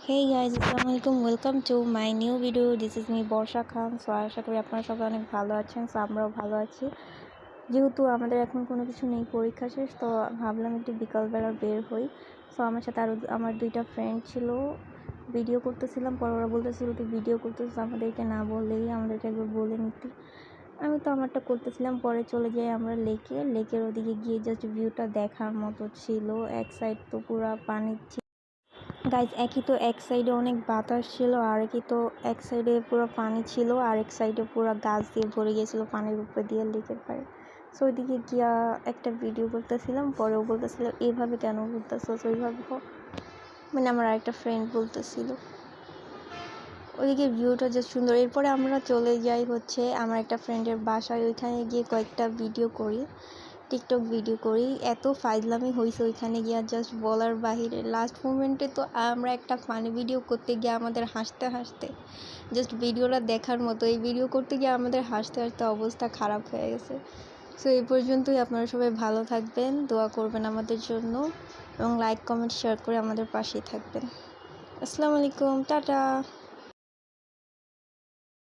Hey guys, Assalamualaikum. Welcome to my new video. This is me Barsha Khan. So আশা করি আপনারা সবাই অনেক ভালো আছেন। সো আমরাও ভালো আছি। যেহেতু আমাদের এখন কোনো কিছু নেই, পরীক্ষা শেষ, তো ভাবলাম একটু বিকালবেলা বের হই। সো আমার সাথে আরও আমার দুইটা ফ্রেন্ড ছিল, ভিডিও করতেছিলাম। পরে ওরা বলতেছিল তুই ভিডিও করতেছিস, আমাদেরকে না বললেই, আমাদেরকে একবার বলে নিতি। আমি তো আমারটা করতেছিলাম। পরে চলে যাই আমরা লেকের ওদিকে গিয়ে জাস্ট ভিউটা দেখার মতো ছিল। এক সাইড তো পুরো পানি গাইজ, একই তো এক সাইডে অনেক বাতাস ছিল, আর একই তো এক সাইডে পুরো পানি ছিল, আর এক সাইডে পুরো গাছ দিয়ে ভরে গিয়েছিল পানির উপরে দিয়ে লেকের পাড়ে। সো ওইদিকে গিয়া একটা ভিডিও করতেছিলাম। পরেও বলতেছিল এইভাবে কেন ঘুরতেছো, সো ওইভাবে মানে আমার আরেকটা ফ্রেন্ড বলতেছিল ওইদিকে ভিউটা জাস্ট সুন্দর। এরপরে আমরা চলে যাই হচ্ছে আমার একটা ফ্রেন্ডের বাসায়। ওইখানে গিয়ে কয়েকটা ভিডিও করি, টিকটক ভিডিও করি। এত ফাইজলামি হয়েছে ওইখানে গিয়ে জাস্ট বলার বাহিরে। লাস্ট মোমেন্টে তো আমরা একটা ফানি ভিডিও করতে গিয়ে আমাদের হাসতে হাসতে জাস্ট ভিডিওটা দেখার মতো, এই ভিডিও করতে গিয়ে আমাদের হাসতে হাসতে অবস্থা খারাপ হয়ে গেছে। সো এই পর্যন্তই। আপনারা সবাই ভালো থাকবেন, দোয়া করবেন আমাদের জন্য, এবং লাইক কমেন্ট শেয়ার করে আমাদের পাশেই থাকবেন। আসসালামু আলাইকুম, টাটা।